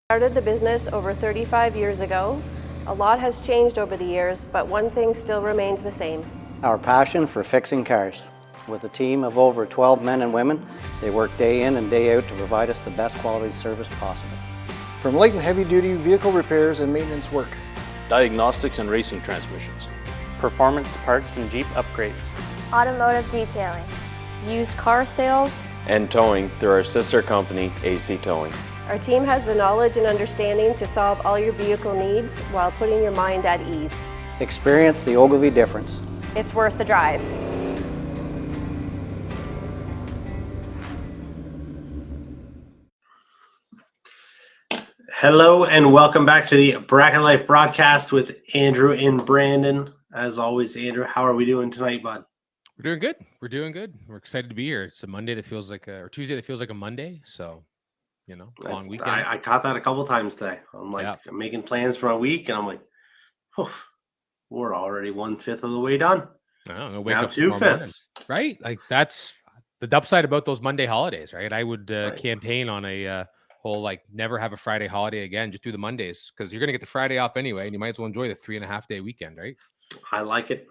Started the business over 35 years ago. A lot has changed over the years, but one thing still remains the same. Our passion for fixing cars. With a team of over 12 men and women, they work day in and day out to provide us the best quality service possible. From light and heavy duty vehicle repairs and maintenance work, diagnostics and racing transmissions, performance parts and Jeep upgrades, automotive detailing, used car sales, and towing through our sister company, AC Towing. Our team has the knowledge and understanding to solve all your vehicle needs while putting your mind at ease. Experience the Ogilvie difference. It's worth the drive. Hello and welcome back to the Bracket Life broadcast with Andrew and Brandon. As always, Andrew, how are we doing tonight, bud? We're doing good. We're doing good. We're excited to be here. It's a Monday that feels like or Tuesday that feels like a Monday. So, long weekend. I caught that a couple times today. I'm like, I'm making plans for my week, and I'm like, oh, we're already 1/5 of the way done. I don't know. Wake now up 2/5, right? Like that's the upside about those Monday holidays, right? I would campaign on a whole never have a Friday holiday again. Just do the Mondays because you're gonna get the Friday off anyway, and you might as well enjoy the 3.5-day weekend, right? I like it.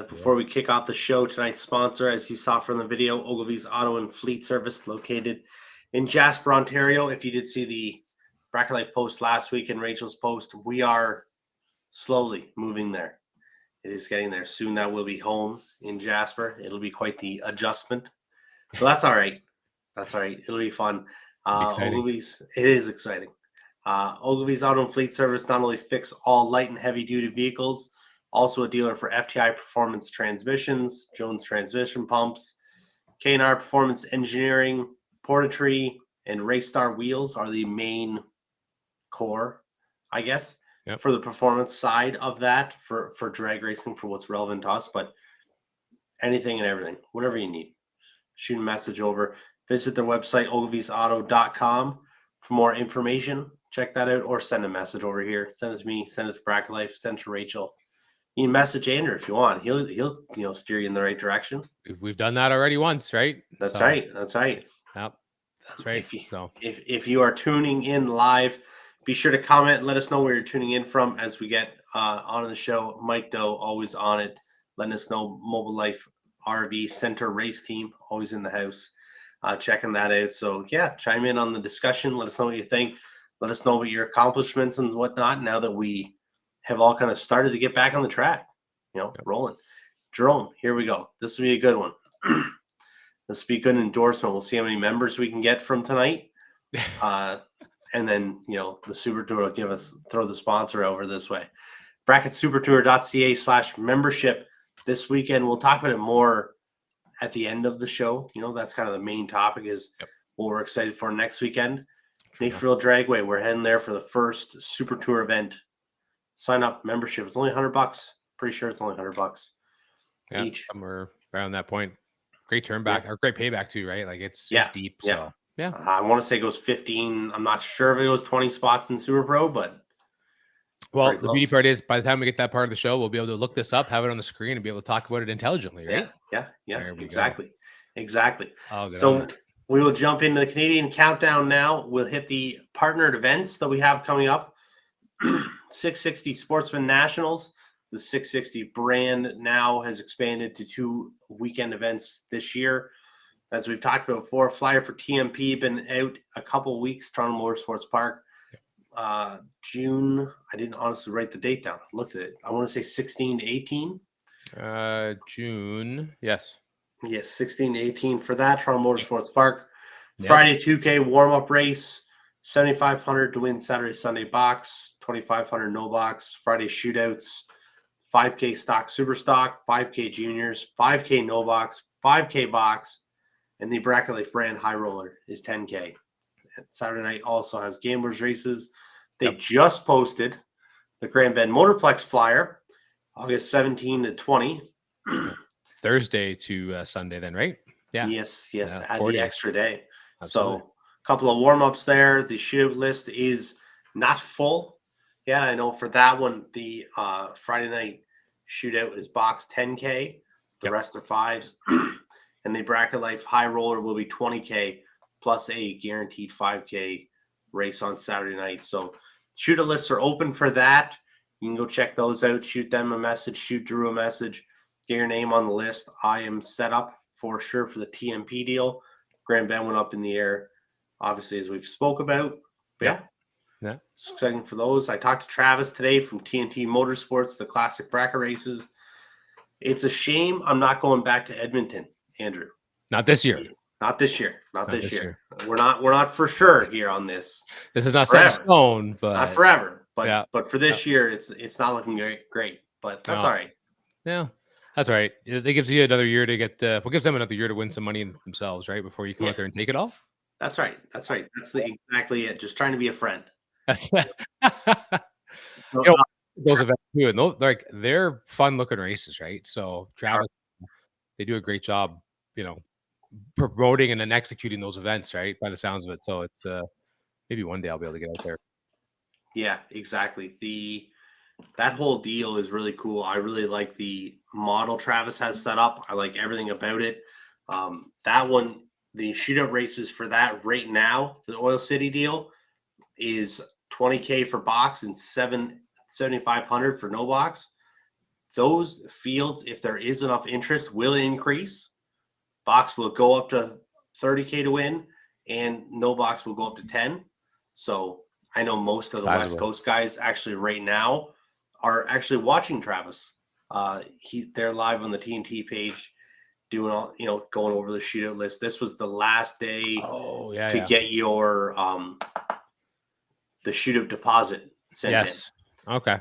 Before we kick off the show, tonight's sponsor, as you saw from the video, Ogilvie's Auto and Fleet Service, located in Jasper, Ontario. If you did see the Bracket Life post last week and Rachel's post, we are slowly moving there. It is getting there. Soon that will be home in Jasper. It'll be quite the adjustment. So that's all right. That's all right. It'll be fun. Ogilvie's, it is exciting. Ogilvie's Auto and Fleet Service not only fix all light and heavy duty vehicles, also a dealer for FTI Performance Transmissions, Jones Transmission Pumps, K&R Performance Engineering, Portatree, and Raystar Wheels are the main core, I guess, for the performance side of that, for drag racing, for what's relevant to us. But anything and everything, whatever you need, shoot a message over. Visit their website, ogilviesauto.com, for more information. Check that out, or send a message over here. Send it to me, send it to Bracket Life, send it to Rachel. You can message Andrew if you want. He'll steer you in the right direction. We've done that already once, right? That's right. Yep, that's right. If you are tuning in live, be sure to comment. Let us know where you're tuning in from as we get onto the show. Mike Doe, always on it, letting us know. Mobile Life RV Center Race Team, always in the house, checking that out. So chime in on the discussion. Let us know what you think. Let us know about your accomplishments and whatnot now that we have all kind of started to get back on the track, rolling. Jerome, here we go. This will be a good one. This will be a good endorsement. We'll see how many members we can get from tonight. And then, the Super Tour will throw the sponsor over this way. bracketsupertour.ca/membership this weekend. We'll talk about it more at the end of the show. That's kind of the main topic is what we're excited for next weekend. Naperville Dragway. We're heading there for the first Super Tour event. Sign up membership. It's only $100. Pretty sure it's only $100 each. Somewhere around that point. Great turn back or great payback too, right? Like it's deep. So I want to say it goes 15. I'm not sure if it goes 20 spots in Super Pro, but the beauty part is by the time we get that part of the show, we'll be able to look this up, have it on the screen, and be able to talk about it intelligently, right? Yeah. Exactly. So we will jump into the Canadian countdown now. We'll hit the partnered events that we have coming up. 660 Sportsman Nationals. The 660 brand now has expanded to 2 weekend events this year. As we've talked about before, flyer for TMP been out a couple weeks, Toronto Motorsports Park. June, I didn't honestly write the date down. I looked at it. I want to say 16 to 18. June, yes. Yes, 16 to 18 for that, Toronto Motorsports Park. Friday 2K warm-up race, 7,500 to win Saturday, Sunday box, 2,500 no box. Friday shootouts, 5K stock, super stock, 5K juniors, 5K no box, 5K box, and the Bracket Life brand high roller is 10K. Saturday night also has gamblers races. They just posted the Grand Bend Motorplex flyer, August 17 to 20. Thursday to Sunday then, right? Yeah. Yes. Add the extra day. Absolutely. So a couple of warm-ups there. The shootout list is not full. Yeah, I know for that one, the Friday night shootout is box 10K. The rest are 5s. And the Bracket Life high roller will be 20K plus a guaranteed 5K race on Saturday night. So shootout lists are open for that. You can go check those out. Shoot them a message. Shoot Drew a message. Get your name on the list. I am set up for sure for the TMP deal. Grand Ben went up in the air, obviously, as we've spoke about. But yeah, it's exciting for those. I talked to Travis today from TNT Motorsports, the classic bracket races. It's a shame I'm not going back to Edmonton, Andrew. not this year. Not this year. Not this this year. We're not for sure here on this. This is not set in stone, but not forever. But yeah. but for this year, it's not looking great. But that's all right. Yeah, that's all right. It gives you another year to get. Gives them another year to win some money themselves, right? Before you come out there and take it all. That's right. That's right. That's exactly it. Just trying to be a friend. That's those events too, and they're fun looking races, right? So Travis, they do a great job, promoting and then executing those events, right? By the sounds of it. So it's maybe one day I'll be able to get out there. Yeah, exactly. That whole deal is really cool. I really like the model Travis has set up. I like everything about it. That one, the shootout races for that right now, the Oil City deal is $20K for box and $7,500 for no box. Those fields, if there is enough interest, will increase. Box will go up to $30K to win, and no box will go up to 10. So I know most of the West Coast guys actually right now are actually watching Travis. They're live on the TNT page doing all, going over the shootout list. This was the last day to get your the shootout deposit sent in. Okay.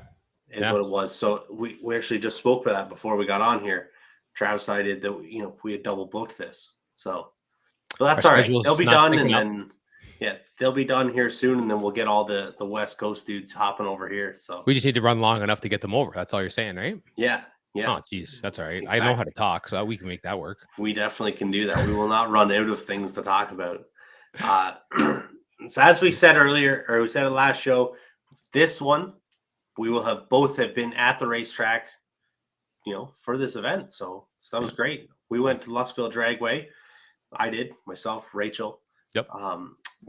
Is what it was. So we actually just spoke about that before we got on here. Travis and I did that, we had double booked this. So that's all right. They'll be done, and then they'll be done here soon, and then we'll get all the West Coast dudes hopping over here. So we just need to run long enough to get them over. That's all you're saying, right? Yeah. Oh, geez, that's all right. Exactly. I know how to talk, so we can make that work. We definitely can do that. We will not run out of things to talk about. So as we said earlier, or we said in the last show, this one we will have both have been at the racetrack, for this event. So that was great. We went to Lustville Dragway. I did myself, Rachel. Yep.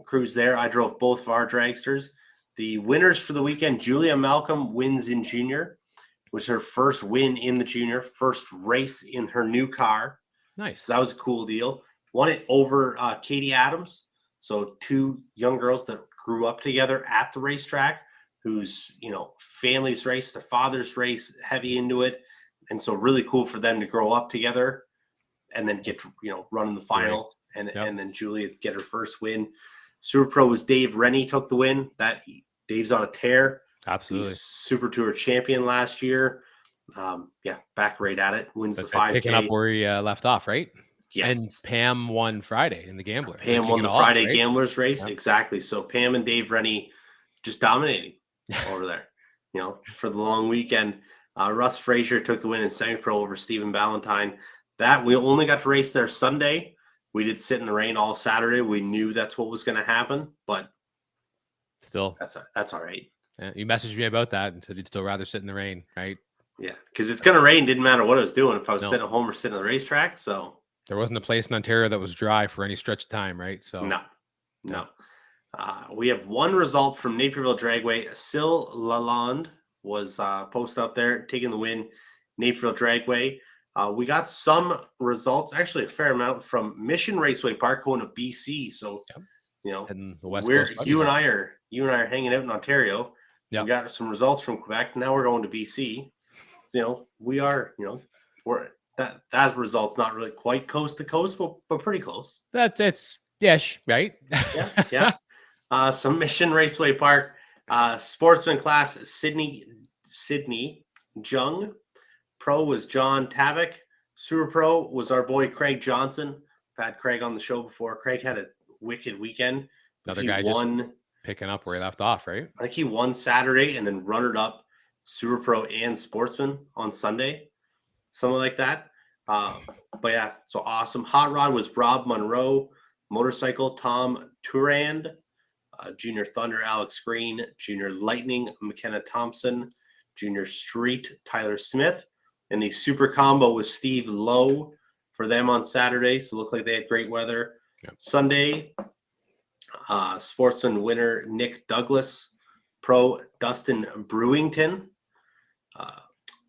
Cruise there. I drove both of our dragsters. The winners for the weekend, Julia Malcolm wins in junior. Was her first win in the junior, first race in her new car. Nice. So that was a cool deal. Won it over Katie Adams. So two young girls that grew up together at the racetrack, whose families race, their fathers race heavy into it. And so really cool for them to grow up together and then get run in the final. And then Julia get her first win. Super Pro was Dave Rennie took the win. Dave's on a tear. Absolutely. He's Super Tour champion last year. Back right at it. Wins the 5K. Picking up where he left off, right? Yes. And Pam won Friday in the Gambler. Pam won the Friday Gamblers race. Yeah. Exactly. So Pam and Dave Rennie just dominating over there, for the long weekend. Russ Frazier took the win in semi-pro over Stephen Ballantyne. That we only got to race there Sunday. We did sit in the rain all Saturday. We knew that's what was going to happen, but still, that's all right. Yeah, you messaged me about that and said you'd still rather sit in the rain, right? Yeah, because it's going to rain. Didn't matter what I was doing. If I was sitting at home or sitting on the racetrack, so there wasn't a place in Ontario that was dry for any stretch of time, right? So no. We have one result from Naperville Dragway. Sil Lalonde was posted up there, taking the win. Naperville Dragway. We got some results, actually a fair amount, from Mission Raceway Park going to BC. So, and the West Coast Coast you and I are hanging out in Ontario. We got some results from Quebec. Now we're going to BC. So, we are, we're that result's not really quite coast to coast, but pretty close. It's ish, right? Yeah. Some Mission Raceway Park sportsman class. Sydney Jung. Pro was John Tavik. Super Pro was our boy Craig Johnson. I've had Craig on the show before. Craig had a wicked weekend. Another guy just picking up where he left off, right? I think he won Saturday and then runnered up Super Pro and Sportsman on Sunday. Something like that. But yeah, so awesome. Hot Rod was Rob Monroe. Motorcycle, Tom Turand. Junior Thunder, Alex Green. Junior Lightning, McKenna Thompson. Junior Street, Tyler Smith. And the super combo was Steve Lowe for them on Saturday. So it looked like they had great weather. Yep. Sunday, Sportsman winner Nick Douglas, Pro Dustin Brewington,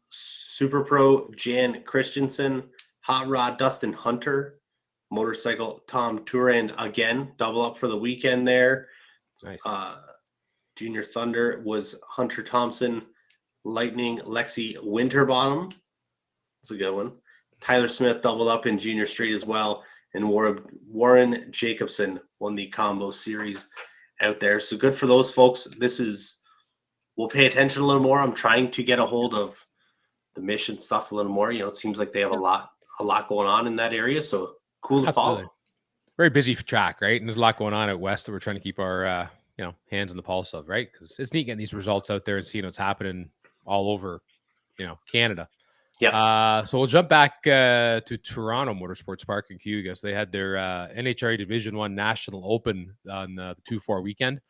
Super Pro Jan Christensen, Hot Rod Dustin Hunter, Motorcycle Tom Turand again, double up for the weekend there. Nice. Junior Thunder was Hunter Thompson, Lightning Lexi Winterbottom. That's a good one. Tyler Smith doubled up in Junior Street as well. And Warren Jacobson won the combo series out there. So good for those folks. We'll pay attention a little more. I'm trying to get a hold of the Mission stuff a little more. It seems like they have a lot going on in that area. So cool to follow. Very busy track, right? And there's a lot going on out west that we're trying to keep our hands on the pulse of, right? Because it's neat getting these results out there and seeing what's happening all over, Canada. Yeah. So we'll jump back to Toronto Motorsports Park in Cayuga. So they had their NHRA Division 1 National Open on the 2-4 weekend.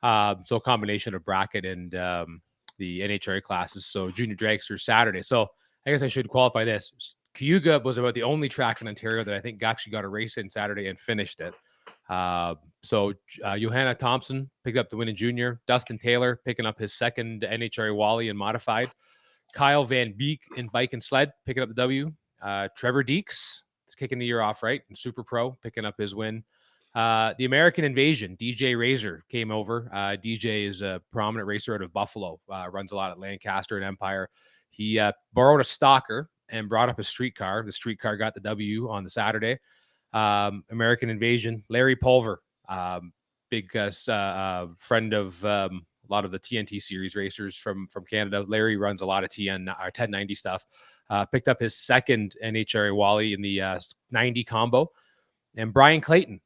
So a combination of bracket and the NHRA classes. So junior dragster Saturday. So I guess I should qualify this. Cayuga was about the only track in Ontario that I think actually got a race in Saturday and finished it. So Johanna Thompson picked up the win in junior. Dustin Taylor picking up his second NHRA Wally in modified. Kyle Van Beek in bike and sled picking up the W. Trevor Deeks is kicking the year off, right? And Super Pro picking up his win. The American Invasion, DJ Razor came over. DJ is a prominent racer out of Buffalo, runs a lot at Lancaster and Empire. He borrowed a stalker and brought up a streetcar. The streetcar got the W on the Saturday. American Invasion, Larry Pulver, big friend of a lot of the TNT series racers from Canada. Larry runs a lot of 1090 stuff. Picked up his second NHRA Wally in the 90 combo. And Brian Clayton,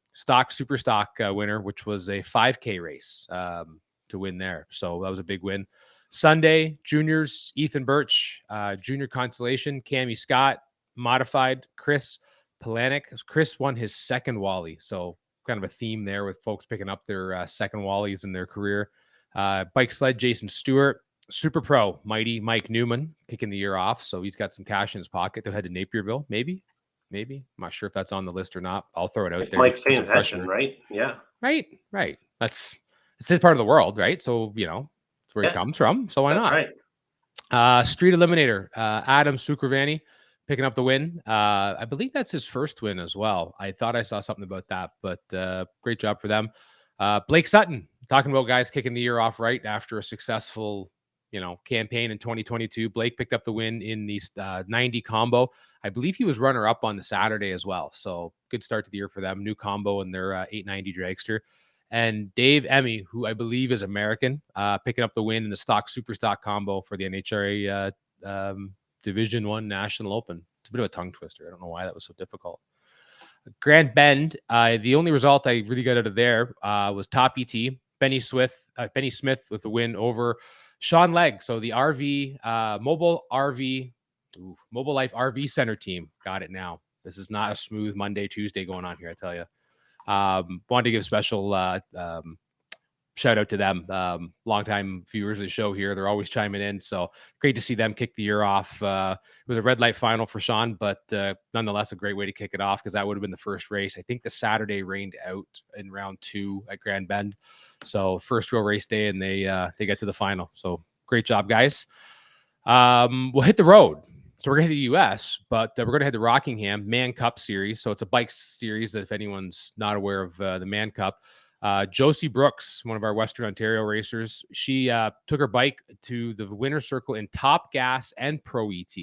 super stock winner, which was a 5K race to win there. So that was a big win. Sunday, juniors, Ethan Birch, junior consolation, Cammie Scott, modified, Chris Polanik. Chris won his second Wally. So kind of a theme there with folks picking up their second Wallies in their career. Bike sled, Jason Stewart. Super Pro, mighty Mike Newman, kicking the year off. So he's got some cash in his pocket to head to Napierville. Maybe. I'm not sure if that's on the list or not. I'll throw it out there. Mike's paying attention, right? Yeah. Right. It's his part of the world, right? So, it's where he comes from. So why not? Right. Street Eliminator, Adam Sukrivani picking up the win. I believe that's his first win as well. I thought I saw something about that, but great job for them. Blake Sutton, talking about guys kicking the year off right after a successful, campaign in 2022. Blake picked up the win in the 90 combo. I believe he was runner-up on the Saturday as well. So good start to the year for them. New combo in their 890 dragster. And Dave Emmy, who I believe is American, picking up the win in the stock super stock combo for the NHRA Division 1 National Open. It's a bit of a tongue twister. I don't know why that was so difficult. Grand Bend, the only result I really got out of there was top ET. Benny Smith with the win over Sean Legg. So the Mobile Life RV Center team got it now. This is not a smooth Monday, Tuesday going on here, I tell you. Wanted to give a special shout out to them. Longtime viewers of the show here. They're always chiming in. So great to see them kick the year off. It was a red light final for Sean, but nonetheless, a great way to kick it off because that would have been the first race. I think the Saturday rained out in round 2 at Grand Bend. So first real race day, and they get to the final. So great job, guys. We'll hit the road. So we're going to hit the U.S., but we're going to head to Rockingham Man Cup Series. So it's a bike series that if anyone's not aware of the Man Cup, Josie Brooks, one of our Western Ontario racers, she took her bike to the winner's circle in Top Gas and Pro ET.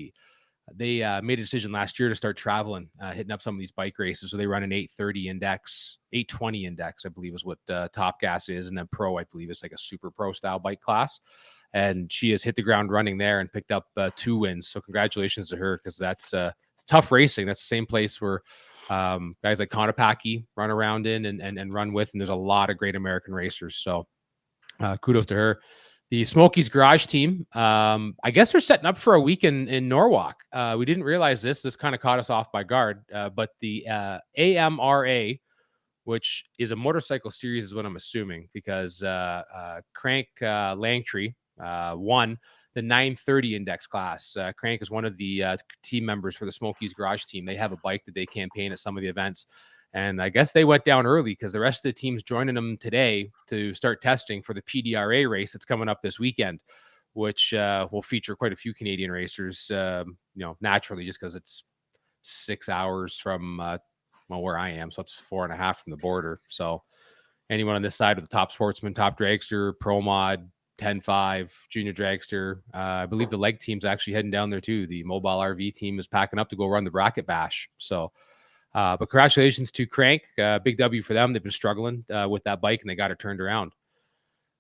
They made a decision last year to start traveling, hitting up some of these bike races. So they run an 830 index, 820 index, I believe is what Top Gas is. And then Pro, I believe, is like a super pro style bike class. And she has hit the ground running there and picked up 2 wins. So congratulations to her because that's it's tough racing. That's the same place where guys like Konopaki run around in and run with. And there's a lot of great American racers. So kudos to her. The Smokies Garage team, I guess they're setting up for a week in Norwalk. We didn't realize this. This kind of caught us off by guard. But the AMRA, which is a motorcycle series is what I'm assuming because Crank Langtree won the 930 index class. Crank is one of the team members for the Smokies Garage team. They have a bike that they campaign at some of the events. And I guess they went down early because the rest of the teams joining them today to start testing for the PDRA race that's coming up this weekend, which will feature quite a few Canadian racers, naturally, just because it's 6 hours from where I am. So it's 4.5 from the border. So anyone on this side of the Top Sportsman, Top Dragster, Pro Mod, 10-5, Junior Dragster. I believe the leg team's actually heading down there too. The Mobile RV team is packing up to go run the Bracket Bash. So, but congratulations to Crank. Big W for them. They've been struggling with that bike and they got it turned around.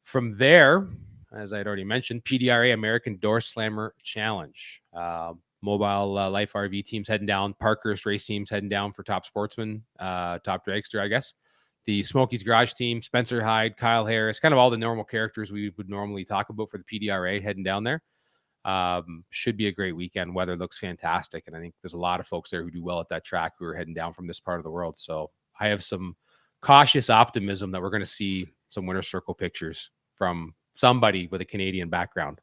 From there, as I'd already mentioned, PDRA American Door Slammer Challenge. Mobile Life RV teams heading down. Parkhurst race teams heading down for Top Sportsman, Top Dragster, I guess. The Smokies Garage team, Spencer Hyde, Kyle Harris, kind of all the normal characters we would normally talk about for the PDRA heading down there. Should be a great weekend. Weather looks fantastic. And I think there's a lot of folks there who do well at that track who are heading down from this part of the world. So I have some cautious optimism that we're going to see some winner's circle pictures from somebody with a Canadian background.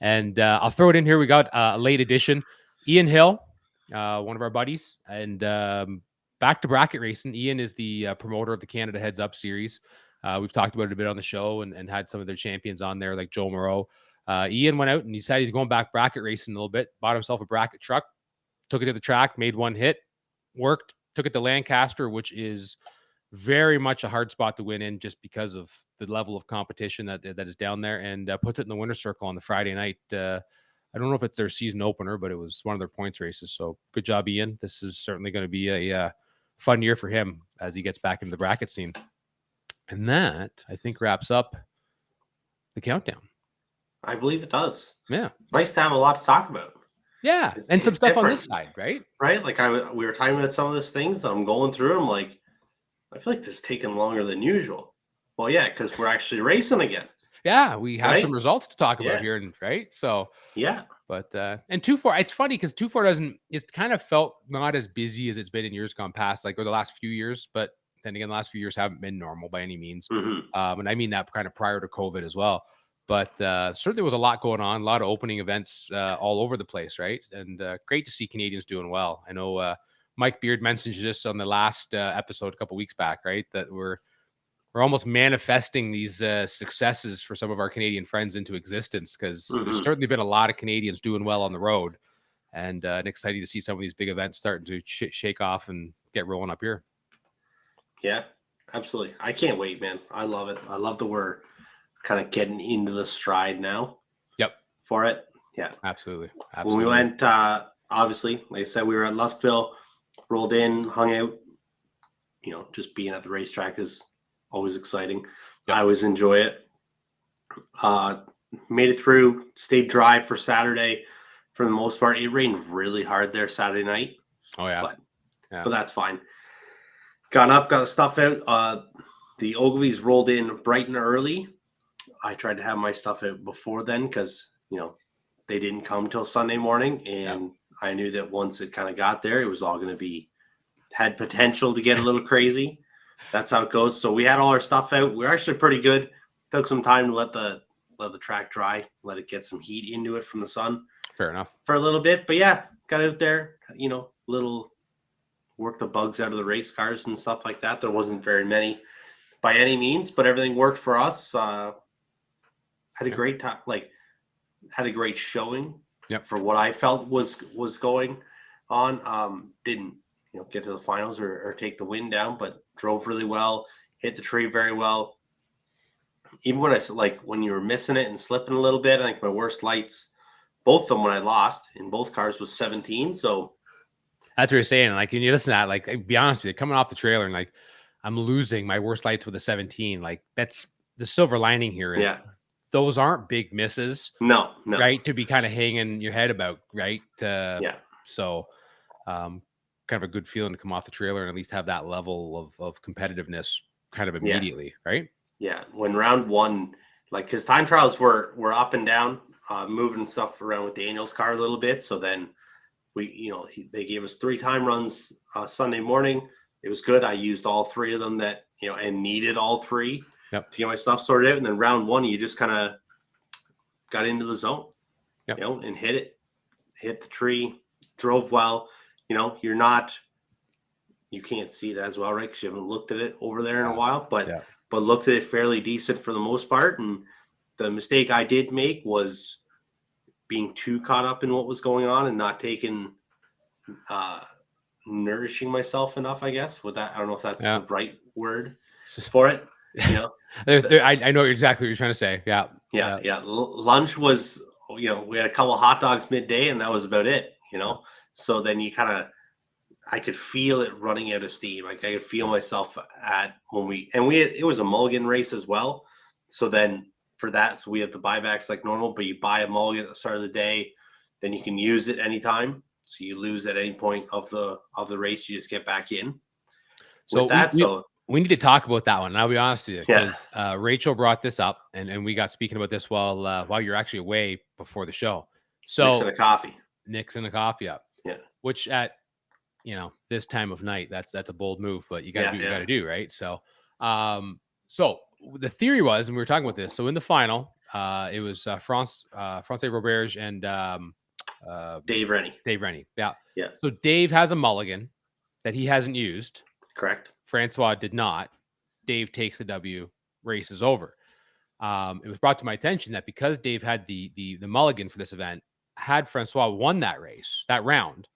And I'll throw it in here. We got a late edition. Ian Hill, one of our buddies, and back to bracket racing. Ian is the promoter of the Canada Heads Up series. We've talked about it a bit on the show and had some of their champions on there, like Joe Moreau. Ian went out and he said he's going back bracket racing a little bit, bought himself a bracket truck, took it to the track, made one hit, worked, took it to Lancaster, which is very much a hard spot to win in just because of the level of competition that is down there, and puts it in the winner's circle on the Friday night. I don't know if it's their season opener, but it was one of their points races. So good job, Ian. This is certainly going to be a fun year for him as he gets back into the bracket scene. And that, I think, wraps up the countdown. I believe it does. Yeah. Nice to have a lot to talk about. Yeah. And some stuff on this side, right? Right? Like we were talking about some of these things that I'm going through. I'm like, I feel like this is taking longer than usual. Well, yeah, because we're actually racing again. Yeah, we have Right? some results to talk about Yeah. here, right? So Yeah. but and 2-4, it's funny because 2-4 doesn't, it's kind of felt not as busy as it's been in years gone past, like over the last few years, but then again, the last few years haven't been normal by any means. Mhm. And I mean that kind of prior to COVID as well. But certainly was a lot going on, a lot of opening events all over the place, right? And great to see Canadians doing well. I know Mike Beard mentioned this on the last episode a couple weeks back, right? That we're almost manifesting these successes for some of our Canadian friends into existence, because there's certainly been a lot of Canadians doing well on the road, and exciting to see some of these big events starting to shake off and get rolling up here. Yeah, absolutely. I can't wait, man. I love it. I love that we're kind of getting into the stride now. Yep. For it. Yeah. Absolutely. When we went, obviously, like I said, we were at Luskville, rolled in, hung out. Just being at the racetrack is always exciting. Yep. I always enjoy it. Made it through, stayed dry for Saturday for the most part. It rained really hard there Saturday night. Oh, yeah. But that's fine. Got up, got the stuff out. The Ogilvie's rolled in bright and early. I tried to have my stuff out before then because, they didn't come till Sunday morning. And I knew that once it kind of got there, it was all going to had potential to get a little crazy. That's how it goes. So we had all our stuff out. We were actually pretty good. Took some time to let the track dry, let it get some heat into it from the sun. Fair enough. For a little bit. But yeah, got out there, little work the bugs out of the race cars and stuff like that. There wasn't very many by any means, but everything worked for us. Had a great time, had a great showing for what I felt was going on. Didn't get to the finals or take the win down, but drove really well, hit the tree very well. Even when when you were missing it and slipping a little bit, I think my worst lights, both of them when I lost in both cars, was 17. So that's what you're saying. Like, when you listen to that, I'll be honest with you, coming off the trailer and I'm losing my worst lights with a 17. That's the silver lining here is those aren't big misses. No. Right. To be kind of hanging your head about. Right. So kind of a good feeling to come off the trailer and at least have that level of competitiveness kind of immediately. Right. Yeah. When round one, because time trials were up and down, moving stuff around with Daniel's car a little bit. So then they gave us 3 time runs Sunday morning. It was good. I used all 3 of them and needed all 3 to get my stuff sorted out. And then round 1, you just kind of got into the zone, and hit the tree, drove well. You're not you can't see it as well, right? Because you haven't looked at it over there in a Yeah. while, but Yeah. looked at it fairly decent for the most part. And the mistake I did make was being too caught up in what was going on and not taking nourishing myself enough, I guess. With that, I don't know if that's Yeah. the right word for it. You know, I know exactly what you're trying to say. Yeah. yeah. Lunch was, we had a couple of hot dogs midday, and that was about it. So then you kind of, I could feel it running out of steam. Like I could feel myself it was a mulligan race as well. So then for that, so we have the buybacks like normal, but you buy a mulligan at the start of the day, then you can use it anytime. So you lose at any point of the race, you just get back in. So we need to talk about that one. And I'll be honest with you, because Rachel brought this up, and we got speaking about this while you're actually away before the show. So Nixon a coffee up. Yeah. Which at this time of night, that's a bold move, but you got to do what you got to do, right? So, so the theory was, and we were talking about this. So in the final, it was Francais Roberge and Dave Rennie. Yeah. Yeah. So Dave has a mulligan that he hasn't used. Correct. Francois did not. Dave takes the W, race is over. It was brought to my attention that because Dave had the mulligan for this event, had Francois won that race, that round,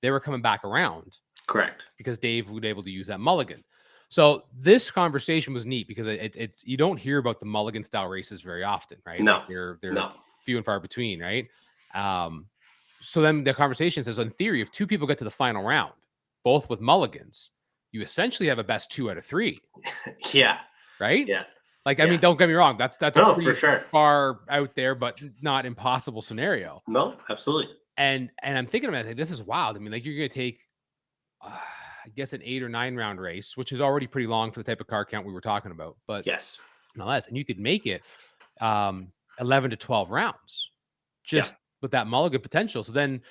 they were coming back around. Correct. Because Dave would be able to use that mulligan. So this conversation was neat because it's you don't hear about the mulligan style races very often, right? No. Like they're few and far between, right? So then the conversation says, in theory, if two people get to the final round, both with mulligans, you essentially have a best 2 out of 3. Yeah. Right? Yeah. Like, I mean, don't get me wrong. That's a pretty for sure. far out there, but not impossible scenario. No, absolutely. And I'm thinking about it, this is wild. I mean, like, you're going to take, I guess, an 8 or 9 round race, which is already pretty long for the type of car count we were talking about. But yes, nonetheless, and you could make it 11 to 12 rounds just with that mulligan potential. So then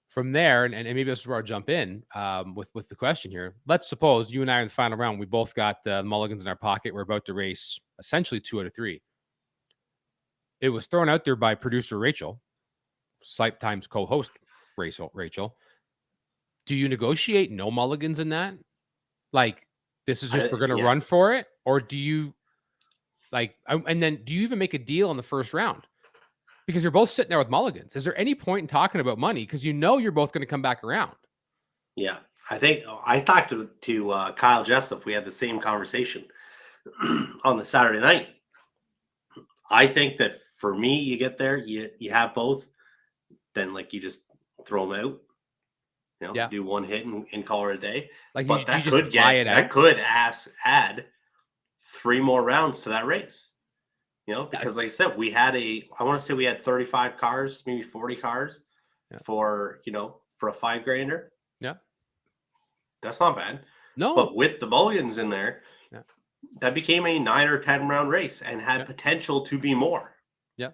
from there, and maybe this is where I'll jump in with the question here. Let's suppose you and I are in the final round. We both got mulligans in our pocket. We're about to race essentially 2 out of 3. It was thrown out there by producer Rachel, Slight Times co-host Rachel. Do you negotiate no mulligans in that? Like, this is just we're going to run for it? Or do you, and then do you even make a deal in the first round? Because you're both sitting there with mulligans. Is there any point in talking about money? Because you're both going to come back around. Yeah. I think I talked to Kyle Jessup. We had the same conversation on the Saturday night. I think that for me, you get there, you have both, then you just throw them out. Do one hit and call it a day. But that could add 3 more rounds to that race. Because like I said, I want to say we had 35 cars, maybe 40 cars for a 5 grander. Yeah. That's not bad. No. But with the mulligans in there, that became a 9 or 10 round race and had potential to be more. Yeah.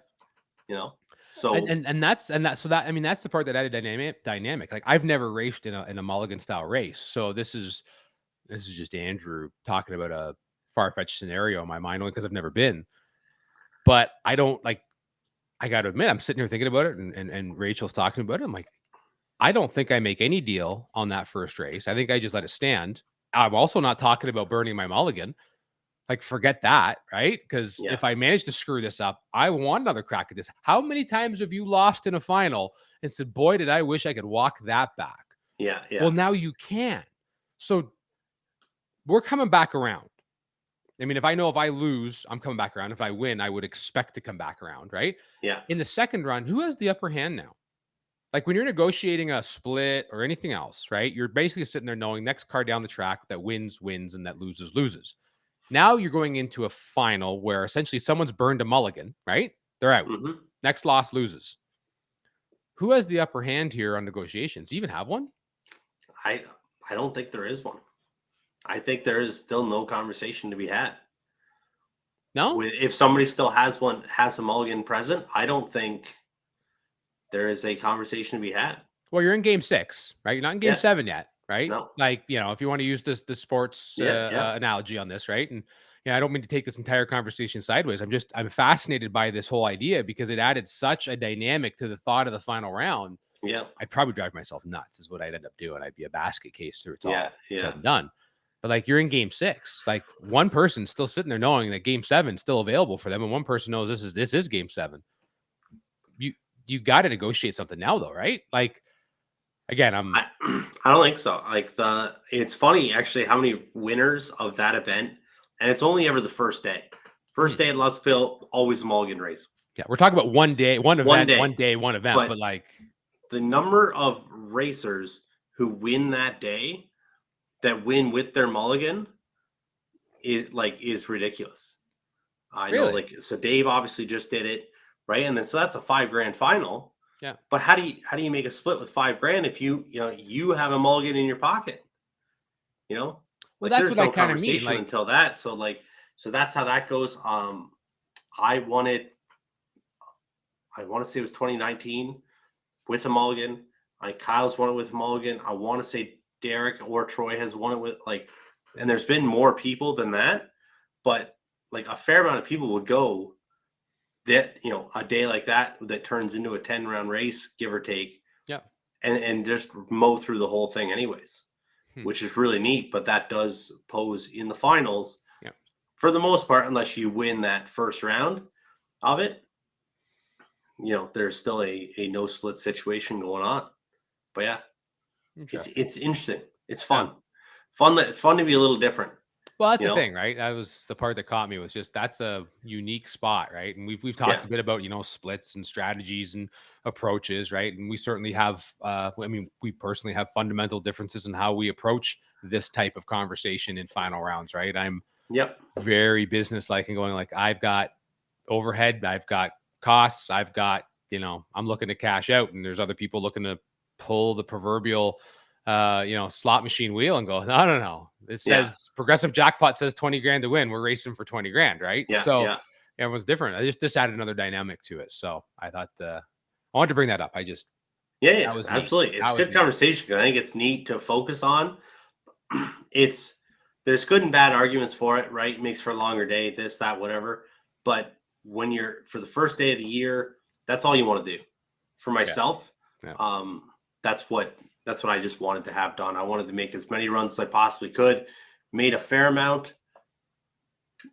So that's the part that added dynamic. Like, I've never raced in a mulligan style race. So this is just Andrew talking about a far-fetched scenario in my mind, only because I've never been. But I don't I got to admit, I'm sitting here thinking about it, and Rachel's talking about it. I'm like, I don't think I make any deal on that first race. I think I just let it stand. I'm also not talking about burning my mulligan. Like, forget that, right? Because if I manage to screw this up, I want another crack at this. How many times have you lost in a final and said, boy, did I wish I could walk that back? Yeah. Well, now you can. So we're coming back around. I mean, if I lose, I'm coming back around. If I win, I would expect to come back around, right? Yeah. In the second run, who has the upper hand now? Like, when you're negotiating a split or anything else, right? You're basically sitting there knowing next car down the track that wins, and that loses. Now you're going into a final where essentially someone's burned a mulligan, right? They're out. Mm-hmm. Next loss loses. Who has the upper hand here on negotiations? Do you even have one? I don't think there is one. I think there is still no conversation to be had. No? If somebody still has a mulligan present, I don't think there is a conversation to be had. Well, you're in game 6, right? You're not in game 7 yet, right? No. Like, if you want to use the sports analogy on this, right? And I don't mean to take this entire conversation sideways. I'm fascinated by this whole idea because it added such a dynamic to the thought of the final round. Yeah. I'd probably drive myself nuts is what I'd end up doing. I'd be a basket case through it's all Yeah. Yeah. said and done. But like you're in game 6, like one person's still sitting there knowing that game 7's still available for them, and one person knows this is game 7. You got to negotiate something now, though, right? Like again, I don't think so. Like it's funny actually how many winners of that event, and it's only ever the first day. First day at Lustville, always a mulligan race. yeah, we're talking about one day, one event, day. one event, But but like the number of racers who win that day, that win with their mulligan, is ridiculous. I know, Really? like, so Dave obviously just did it, right? And then so that's a $5,000 final. Yeah. But how do you make a split with $5,000 if you have a mulligan in your pocket? You know, Well, like that's there's what I no kinda mean, conversation like until that. So that's how that goes. I won it. I want to say it was 2019 with a mulligan. Kyle's won it with a mulligan. I want to say Derek or Troy has won it with and there's been more people than that, but like a fair amount of people would go that, a day like that turns into a 10-round race, give or take. Yeah. And just mow through the whole thing anyways, Hmm. which is really neat. But that does pose in the finals, Yeah. for the most part, unless you win that first round of it, there's still a no split situation going on. But yeah, it's interesting. It's fun. Fun to be a little different. Well, that's the thing, right? That was the part that caught me, was just that's a unique spot, right? And we've talked a bit about, splits and strategies and approaches, right? And we certainly have we personally have fundamental differences in how we approach this type of conversation in final rounds, right? I'm very business-like and going like, I've got overhead, I've got costs, I've got, I'm looking to cash out, and there's other people looking to pull the proverbial slot machine wheel and go, no. It says progressive jackpot says 20 grand to win. We're racing for 20 grand, right? Yeah. So everyone's different. I just added another dynamic to it. So I thought I wanted to bring that up. That was absolutely. It's a good conversation. I think it's neat to focus on. There's good and bad arguments for it, right? It makes for a longer day, this, that, whatever. But when you're for the first day of the year, that's all you want to do. For myself, that's what I just wanted to have done. I wanted to make as many runs as I possibly could, made a fair amount,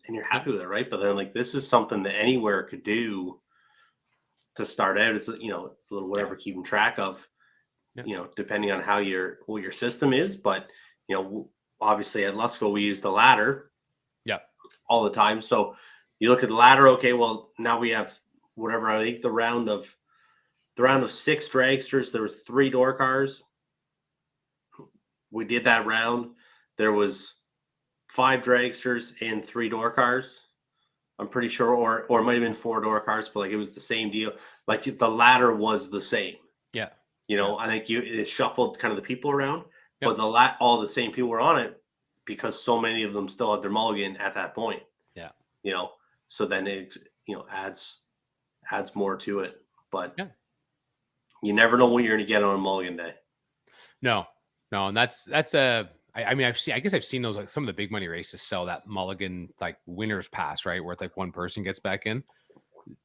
and you're happy with it, right? But then this is something that anywhere could do to start out. It's, it's a little whatever keeping track of, depending on what your system is. But, obviously at Lustville, we use the ladder all the time. So you look at the ladder, okay, well, now we have whatever, I think the round of 6 dragsters, there was 3 door cars. We did that round. There was 5 dragsters and 3 door cars. I'm pretty sure, or it might have been 4 door cars, but it was the same deal. The ladder was the same. Yeah. I think it shuffled kind of the people around, but all the same people were on it because so many of them still had their mulligan at that point. Yeah. So then it, adds more to it, but you never know what you're going to get on a mulligan day. No, and that's I've seen those, some of the big money races sell that mulligan winner's pass, right? Where it's one person gets back in.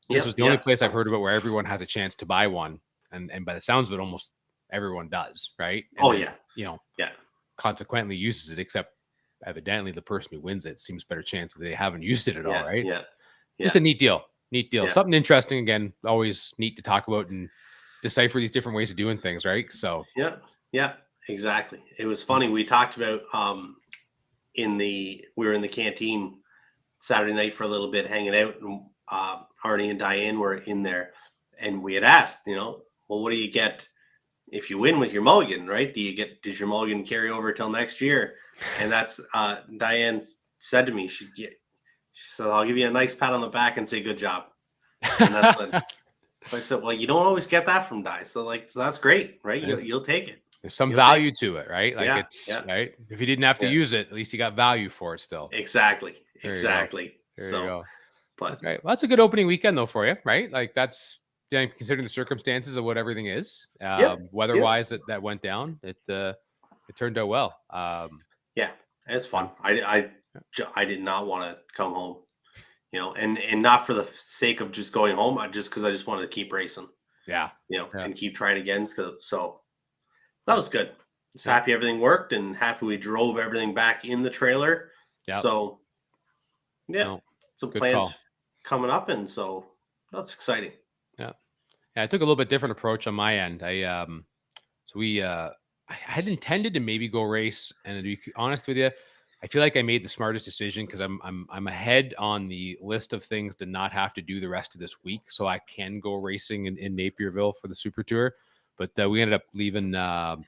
This was the only place I've heard about where everyone has a chance to buy one, and by the sounds of it, almost everyone does, right? And consequently uses it, except evidently the person who wins it seems better chance that they haven't used it at all, right? Just a neat deal. Something interesting. Again, always neat to talk about and decipher these different ways of doing things, right? So exactly. It was funny. We talked about we were in the canteen Saturday night for a little bit, hanging out, and Arnie and Diane were in there, and we had asked, well, what do you get if you win with your mulligan, right? Does your mulligan carry over till next year? And that's Diane said to me, she said, I'll give you a nice pat on the back and say good job. And that's when, so I said, well, you don't always get that from Di, so so that's great, right? You'll take it. There's some value to it, right? Right. If you didn't have to use it, at least you got value for it still. Exactly. There you go. But right. Well, that's a good opening weekend though for you, right? That's considering the circumstances of what everything is. Weather-wise, that went down. It turned out well. It's fun. I did not want to come home, and not for the sake of just going home. Because I just wanted to keep racing. Yeah. and keep trying again. So that was good. Just Yeah. happy everything worked and happy we drove everything back in the trailer. Yeah. So yeah, No, some good plans call. coming up, and so that's exciting. Yeah. I took a little bit different approach on my end. I had intended to maybe go race, and to be honest with you, I feel like I made the smartest decision because I'm ahead on the list of things to not have to do the rest of this week, so I can go racing in Napierville for the Super Tour. But we ended up leaving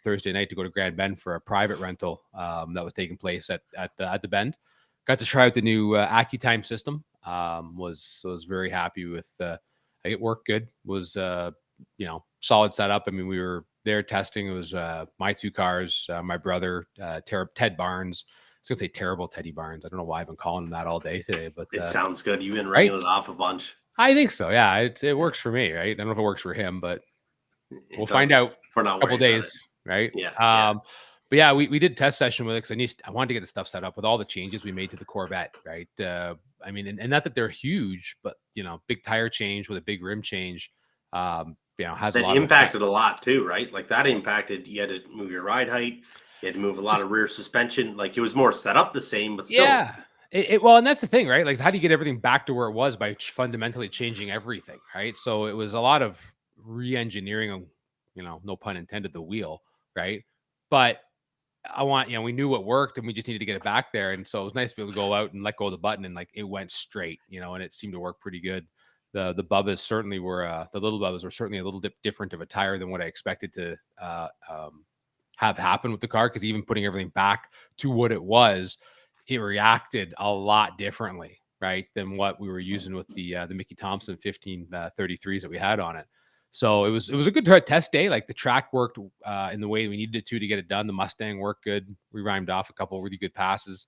Thursday night to go to Grand Bend for a private rental that was taking place at the Bend. Got to try out the new AccuTime system. Was very happy with. It worked good. Was solid setup. I mean, we were there testing. It was my two cars, my brother, Ted Barnes. I was gonna say terrible Teddy Barnes. I don't know why I've been calling him that all day today, but It sounds good. You've been right? ringing it off a bunch. I think so. Yeah, it works for me, right? I don't know if it works for him, but we'll find out We're in not a couple worried about days, right? Yeah, yeah. But yeah, we did test session with it because I wanted to get the stuff set up with all the changes we made to the Corvette, right? I mean, and not that they're huge, but big tire change with a big rim change, has a That lot of impacted a effects. lot too, right? Like that impacted. You had to move your ride height. You had to move a lot Just of rear suspension. Like it was more set up the same, but still. yeah. Well, and that's the thing, right? Like, how do you get everything back to where it was by fundamentally changing everything, right? So it was a lot of re-engineering, no pun intended, the wheel, right? But we knew what worked and we just needed to get it back there. And so it was nice to be able to go out and let go of the button and like it went straight, and it seemed to work pretty good. The Bubbas certainly were, the little Bubbas were certainly a little bit different of a tire than what I expected to have happen with the car. Cause even putting everything back to what it was, it reacted a lot differently, right, than what we were using with the Mickey Thompson 1533s that we had on it. So it was a good test day. Like the track worked in the way we needed it to get it done. The Mustang worked good. We rhymed off a couple of really good passes.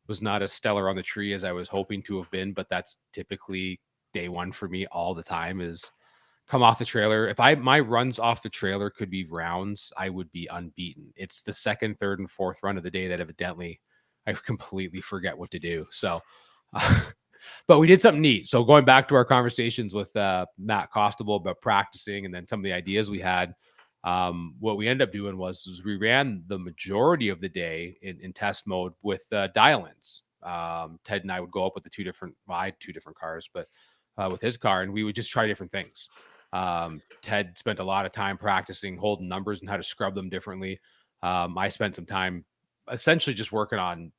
Was not as stellar on the tree as I was hoping to have been, but that's typically day one for me all the time is come off the trailer. If my runs off the trailer could be rounds, I would be unbeaten. It's the second, third, and fourth run of the day that evidently I completely forget what to do. So, but we did something neat. So going back to our conversations with Matt Costable about practicing and then some of the ideas we had, what we ended up doing was we ran the majority of the day in test mode with dial-ins. Ted and I would go up with I had two different cars, but with his car, and we would just try different things. Ted spent a lot of time practicing holding numbers and how to scrub them differently. I spent some time essentially just working on,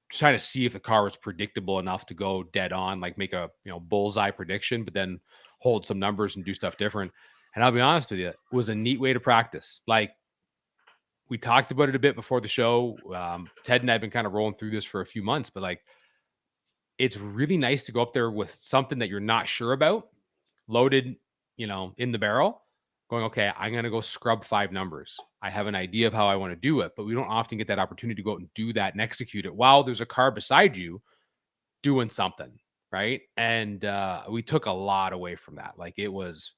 trying to see if the car was predictable enough to go dead on, like make a, bullseye prediction, but then hold some numbers and do stuff different. And I'll be honest with you, it was a neat way to practice. Like we talked about it a bit before the show. Ted and I have been kind of rolling through this for a few months, but like, it's really nice to go up there with something that you're not sure about, loaded, in the barrel, going, okay, I'm going to go scrub 5 numbers. I have an idea of how I want to do it, but we don't often get that opportunity to go out and do that and execute it while there's a car beside you doing something, right? And we took a lot away from that. Like it was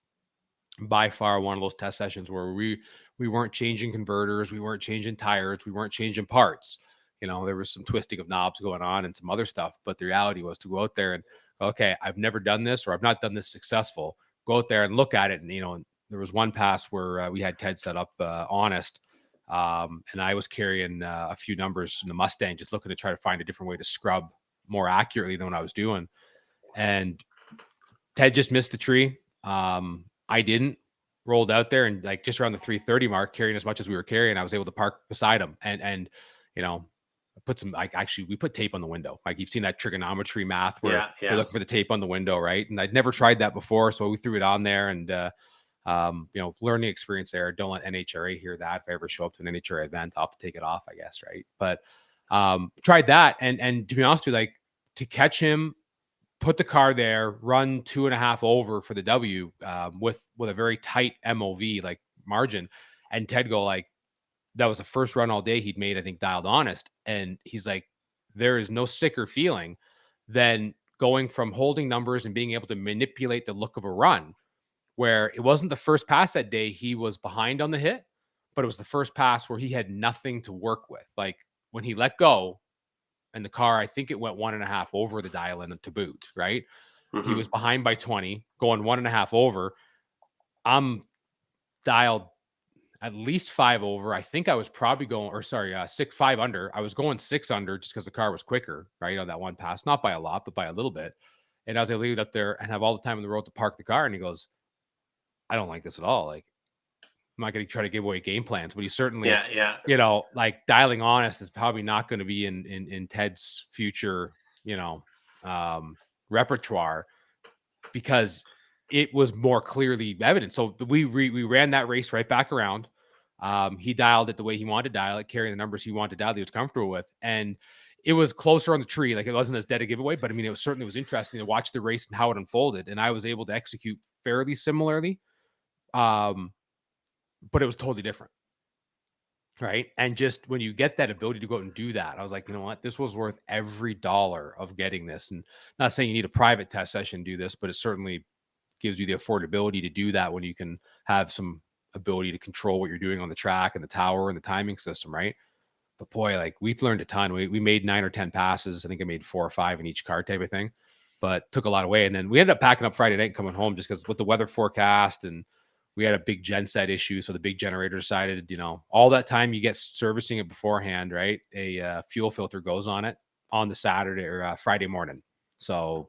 by far one of those test sessions where we weren't changing converters, we weren't changing tires, we weren't changing parts. There was some twisting of knobs going on and some other stuff, but the reality was to go out there and, okay, I've never done this or I've not done this successful. Go out there and look at it. And, there was one pass where we had Ted set up honest, and I was carrying a few numbers in the Mustang, just looking to try to find a different way to scrub more accurately than what I was doing. And Ted just missed the tree. I didn't. Rolled out there and like just around the 330 mark, carrying as much as we were carrying, I was able to park beside him and put some we put tape on the window. Like you've seen that trigonometry math where we're looking for the tape on the window, right? And I'd never tried that before, so we threw it on there and learning experience there. Don't let NHRA hear that. If I ever show up to an NHRA event, I'll have to take it off, I guess, right? But tried that and to be honest with you, like to catch him, put the car there, run 2.5 over for the W with a very tight MOV like margin, and Ted go like, that was the first run all day he'd made, I think, dialed honest. And he's like, there is no sicker feeling than going from holding numbers and being able to manipulate the look of a run, where it wasn't the first pass that day he was behind on the hit, but it was the first pass where he had nothing to work with. Like when he let go and the car, I think it went 1.5 over the dial in to boot, right? Mm-hmm. He was behind by 20, going 1.5 over. I'm dialed at least 5 over. I think I was probably going, or sorry, 5 under. I was going 6 under just because the car was quicker, right? On that one pass, not by a lot, but by a little bit. And I was able to leave it up there and have all the time in the road to park the car. And he goes, I don't like this at all. Like, I'm not going to try to give away game plans, but he certainly, Yeah. like dialing honest is probably not going to be in Ted's future, repertoire, because it was more clearly evident. So we ran that race right back around. He dialed it the way he wanted to dial it, carrying the numbers he wanted to dial, that he was comfortable with. And it was closer on the tree. Like, it wasn't as dead a giveaway, but I mean, it was certainly interesting to watch the race and how it unfolded. And I was able to execute fairly similarly. But it was totally different. Right. And just when you get that ability to go out and do that, I was like, you know what, this was worth every dollar of getting this. And not saying you need a private test session to do this, but it certainly gives you the affordability to do that when you can have some ability to control what you're doing on the track and the tower and the timing system. Right. But boy, like, we learned a ton. We made 9 or 10 passes. I think I made 4 or 5 in each car type of thing, but took a lot away. And then we ended up packing up Friday night and coming home just because with the weather forecast, and we had a big genset issue. So the big generator decided, all that time you get servicing it beforehand, right? A fuel filter goes on it on the Saturday or Friday morning. So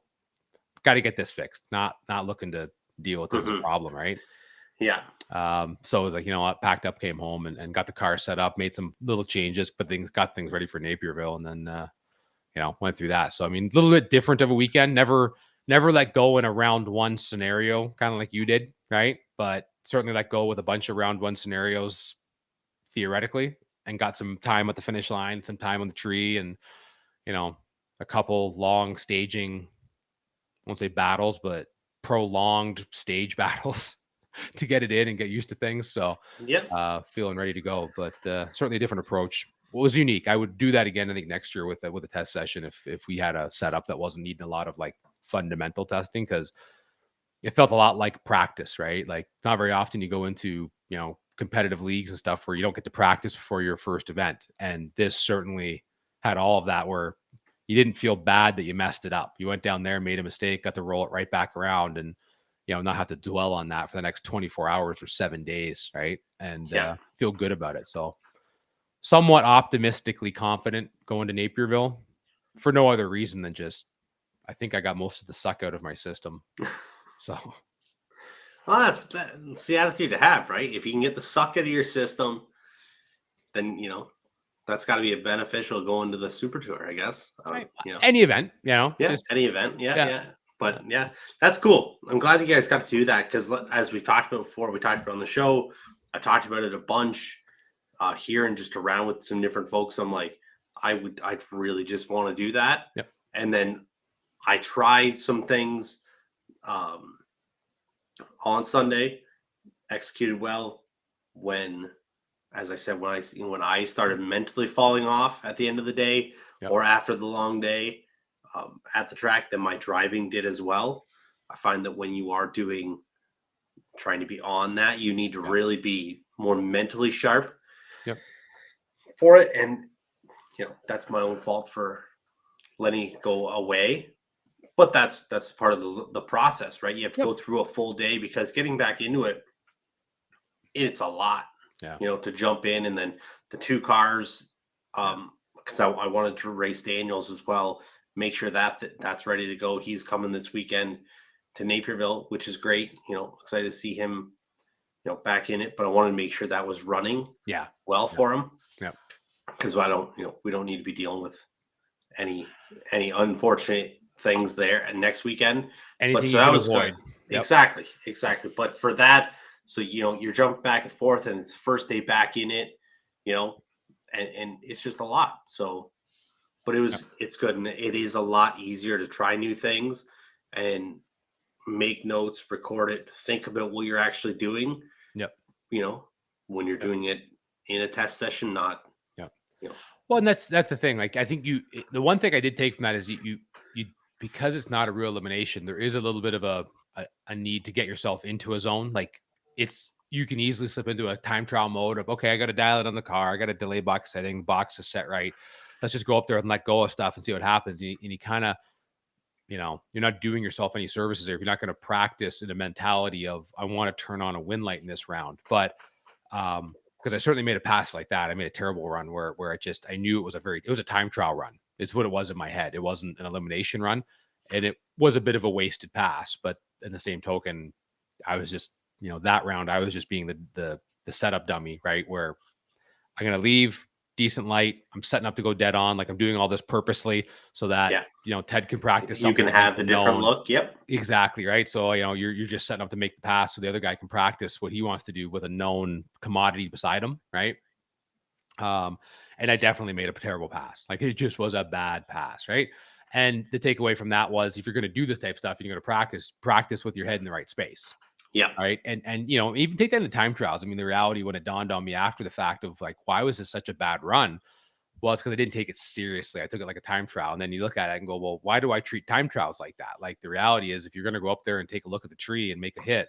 got to get this fixed. Not looking to deal with this as a problem, right? Yeah. So it was like, what, packed up, came home and got the car set up, made some little changes, but got things ready for Napierville, and then, went through that. So, I mean, a little bit different of a weekend. Never let go in a round one scenario, kind of like you did, right? But certainly let go with a bunch of round one scenarios theoretically, and got some time at the finish line, some time on the tree, and, a couple long staging, I won't say battles, but prolonged stage battles to get it in and get used to things. So Yeah. feeling ready to go, but certainly a different approach. What was unique, I would do that again, I think, next year with a test session if we had a setup that wasn't needing a lot of like fundamental testing, because it felt a lot like practice, right? Like, not very often you go into competitive leagues and stuff where you don't get to practice before your first event, and this certainly had all of that, where you didn't feel bad that you messed it up. You went down there, made a mistake, got to roll it right back around, and not have to dwell on that for the next 24 hours or 7 days, right? And feel good about it. So somewhat optimistically confident going to Napierville, for no other reason than just, I think I got most of the suck out of my system. So, Well, that's the attitude to have, right? If you can get the suck out of your system, then that's got to be a beneficial going to the Super Tour, I guess. right. Any event, any event, yeah. But that's cool. I'm glad you guys got to do that, because as we talked about before, we talked about on the show, I talked about it a bunch here and just around with some different folks. I'm like, I'd really just want to do that. Yep. And then I tried some things on Sunday, executed well. When, as I said, when I started mentally falling off at the end of the day, Yep. or after the long day at the track, then my driving did as well. I find that when you are trying to be on that, you need to really be more mentally sharp for it. And that's my own fault for letting it go away. But that's part of the process, right? You have to go through a full day, because getting back into it, it's a lot. To jump in, and then the 2 cars, because I wanted to race Daniels as well, make sure that's ready to go. He's coming this weekend to Napierville, which is great. Excited to see him, back in it. But I wanted to make sure that was running well for him. Yeah. Because we don't need to be dealing with any unfortunate things there and next weekend. Anything but so that was avoid. Good. Exactly. But for that, so you're jumping back and forth, and it's the first day back in it, and it's just a lot. So, but it's good, and it is a lot easier to try new things and make notes, record it, think about what you're actually doing. Yep. When you're doing it in a test session, not. Well, and that's the thing. Like, I think the one thing I did take from that is you because it's not a real elimination, there is a little bit of a need to get yourself into a zone. Like, you can easily slip into a time trial mode of, okay, I got to dial it on the car, I got a delay box setting, box is set right, let's just go up there and let go of stuff and see what happens. And you kind of you're not doing yourself any services there if you're not going to practice in a mentality of, I want to turn on a win light in this round. But because I certainly made a pass like that. I made a terrible run where I knew it was a time trial run. It's what it was in my head. It wasn't an elimination run, and it was a bit of a wasted pass. But in the same token, I was just, that round, I was just being the setup dummy, right? Where I'm going to leave decent light. I'm setting up to go dead on. Like, I'm doing all this purposely so that, Ted can practice. You can have the different look. Yep. Exactly. Right. So, you're just setting up to make the pass so the other guy can practice what he wants to do with a known commodity beside him. Right. And I definitely made a terrible pass. Like, it just was a bad pass. Right. And the takeaway from that was, if you're going to do this type of stuff, you're going to practice with your head in the right space. Yeah. Right. And even take that into time trials. I mean, the reality when it dawned on me after the fact of like, why was this such a bad run? Well, it's because I didn't take it seriously. I took it like a time trial. And then you look at it and go, well, why do I treat time trials like that? Like, the reality is, if you're going to go up there and take a look at the tree and make a hit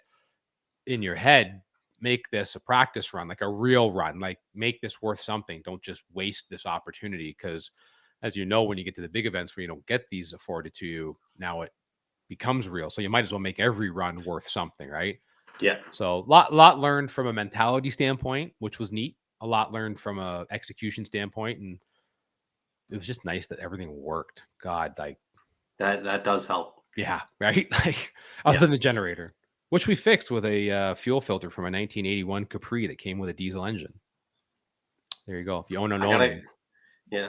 in your head, make this a practice run, like a real run, like make this worth something. Don't just waste this opportunity. Because as you know, when you get to the big events where you don't get these afforded to you, now it becomes real. So you might as well make every run worth something, right? Yeah. So lot learned from a mentality standpoint, which was neat. A lot learned from a execution standpoint, and it was just nice that everything worked. God, like that does help. Yeah, right. Like, other than the generator, which we fixed with a fuel filter from a 1981 Capri that came with a diesel engine. There you go. If you own an own,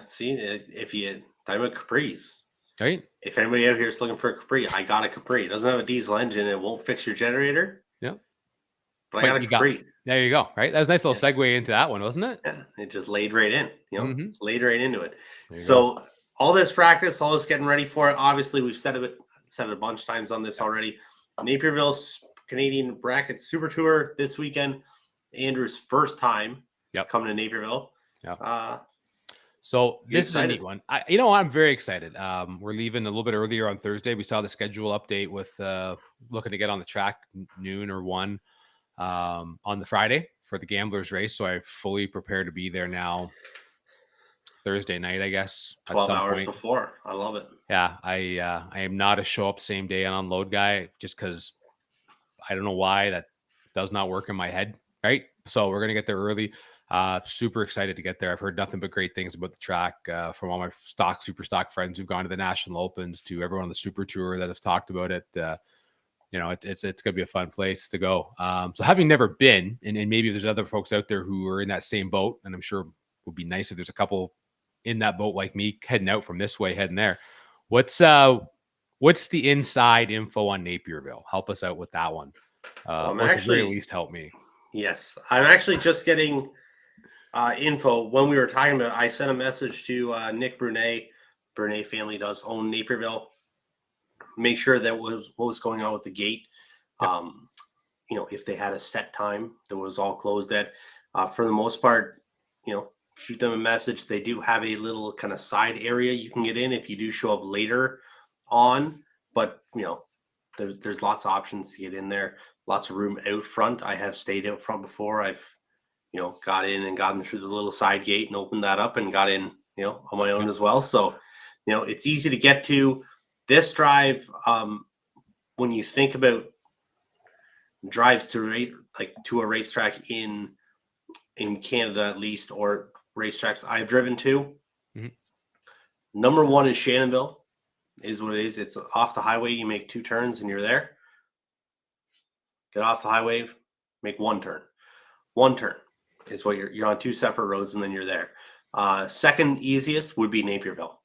see, if you time about Capris. Right. If anybody out here is looking for a Capri, I got a Capri. It doesn't have a diesel engine. It won't fix your generator. Yeah. But I got a Capri. There you go. Right. That was a nice little segue into that one, wasn't it? Yeah. It just laid right in, laid right into it. So all this practice, all this getting ready for it. Obviously, we've said it a bunch of times on this already. Naperville Canadian Bracket Super Tour this weekend. Andrew's first time coming to Naperville. Yeah. So this is a neat one. I'm very excited. We're leaving a little bit earlier on Thursday. We saw the schedule update with looking to get on the track noon or 1 on the Friday for the Gamblers race. So I fully prepare to be there now Thursday night, I guess. 12 hours before. I love it. Yeah. I am not a show up same day and unload guy, just because I don't know why that does not work in my head. Right. So we're going to get there early. Super excited to get there. I've heard nothing but great things about the track from all my super stock friends who've gone to the National Opens, to everyone on the Super Tour that has talked about it. It's going to be a fun place to go. So having never been, and maybe there's other folks out there who are in that same boat, and I'm sure it would be nice if there's a couple in that boat like me heading out from this way, heading there. What's the inside info on Napierville? Help us out with that one. Or at the very least help me. Yes, I'm actually just getting info. When we were talking about it, I sent a message to Nick Brunet. Brunet family does own Naperville. Make sure that what was going on with the gate. Yep. If they had a set time that was all closed at, for the most part, shoot them a message. They do have a little kind of side area you can get in if you do show up later on, but there's lots of options to get in there. Lots of room out front. I have stayed out front before. I've got in and gotten through the little side gate and opened that up and got in, on my own as well. So, it's easy to get to. This drive, when you think about drives to a racetrack in Canada at least, or racetracks I've driven to, number one is Shannonville, is what it is. It's off the highway. You make 2 turns and you're there. Get off the highway, make 1 turn. 1 turn is what you're on 2 separate roads, and then you're there. Second easiest would be Naperville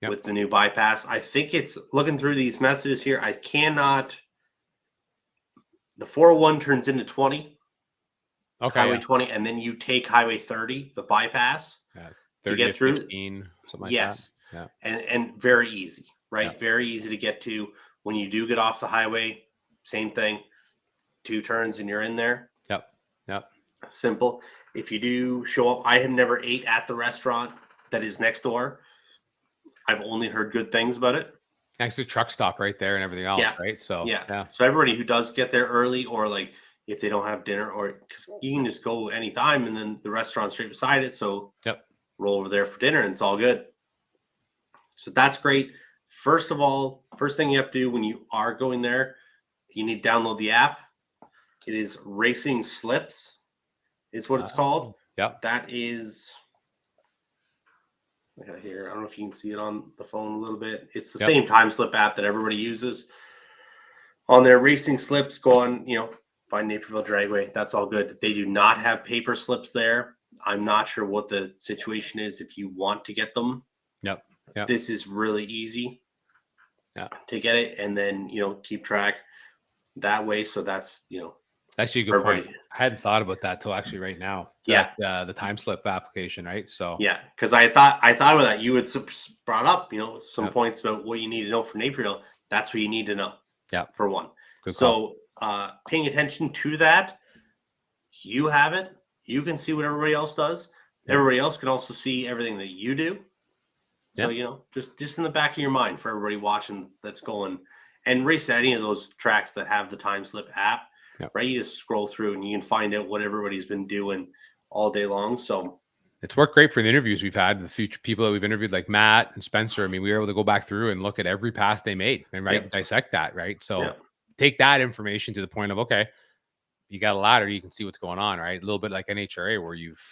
with the new bypass. I think it's looking through these messages here. I cannot. The 401 turns into 20. Okay. Highway 20, and then you take Highway 30, the bypass, 30 to get through. 15, something like yes. that. And very easy, right? Yeah. Very easy to get to. When you do get off the highway, same thing. 2 turns and you're in there. Yep. Simple. If you do show up, I have never ate at the restaurant that is next door. I've only heard good things about it. Next to truck stop right there and everything else, right? So yeah. So everybody who does get there early, or like if they don't have dinner, or because you can just go anytime, and then the restaurant's right beside it. So roll over there for dinner and it's all good. So that's great. First of all, first thing you have to do when you are going there, you need to download the app. It is Racing Slips, is what it's called. Yep. That is, I got it here. I don't know if you can see it on the phone a little bit. It's the same time slip app that everybody uses. On their Racing Slips, go on, find Naperville Dragway. That's all good. They do not have paper slips there. I'm not sure what the situation is if you want to get them. Yep. This is really easy to get it, and then keep track that way. So that's Actually, a good point. I hadn't thought about that till actually right now. Yeah. The time slip application, right? So yeah, because I thought about that. You had brought up some points about what you need to know for Naperville. That's what you need to know. Yeah, for one. Good call. So paying attention to that, you have it. You can see what everybody else does. Everybody else can also see everything that you do. So just in the back of your mind for everybody watching that's going and race at any of those tracks that have the time slip app. Right, you just scroll through and you can find out what everybody's been doing all day long. So it's worked great for the interviews we've had. The future people that we've interviewed, like Matt and Spencer. I mean, we were able to go back through and look at every pass they made and dissect that. Right, so take that information to the point of you got a ladder, you can see what's going on. Right, a little bit like NHRA where you've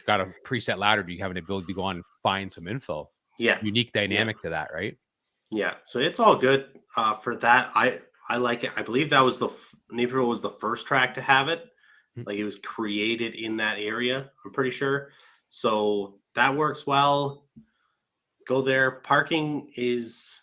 got a preset ladder. You have an ability to go on and find some info. Yeah, unique dynamic to that. Right. Yeah, so it's all good for that. I like it. I believe that was Naperville was the first track to have it. Like it was created in that area, I'm pretty sure. So that works well. Go there. Parking is,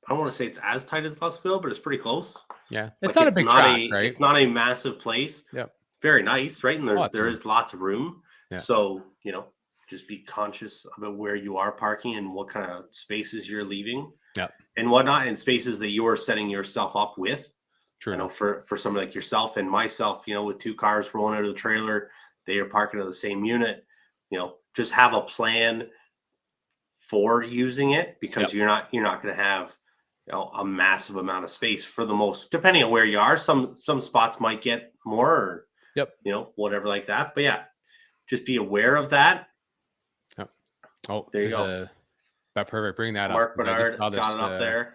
I don't want to say it's as tight as Lusville, but it's pretty close. Yeah. It's not a big track, right? It's not a massive place. Yeah. Very nice, right? And there is lots of room. Yeah. So, just be conscious about where you are parking and what kind of spaces you're leaving. Yeah. And whatnot, and spaces that you are setting yourself up with. True. For somebody like yourself and myself, with two cars rolling out of the trailer, they are parking in the same unit. Just have a plan for using it because you're not going to have a massive amount of space for the most, depending on where you are. Some spots might get more, or, whatever like that. But yeah, just be aware of that. Yep. Oh, there you go. Perfect. Bring that Mark up. Bernard got it up there.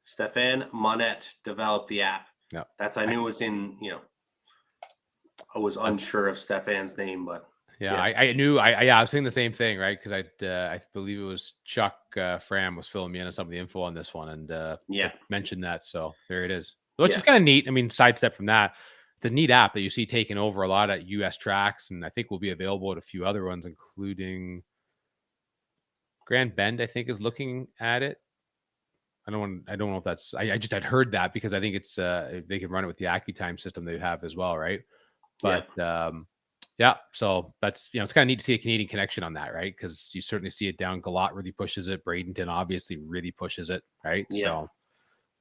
Stefan Monette developed the app. Yeah. I knew it was in, I was unsure of Stefan's name, but I knew. I was saying the same thing, right? Because I believe it was Chuck Fram was filling me in on some of the info on this one, and mentioned that. So there it is. Which is kind of neat. I mean, sidestep from that, it's a neat app that you see taking over a lot of U.S. tracks, and I think will be available at a few other ones, including Grand Bend. I think is looking at it. I don't know if that's. I just had heard that because I think it's they can run it with the AccuTime system they have as well, right? But so that's it's kind of neat to see a Canadian connection on that, right? Because you certainly see it down. Galot really pushes it. Bradenton obviously really pushes it, right? Yeah. So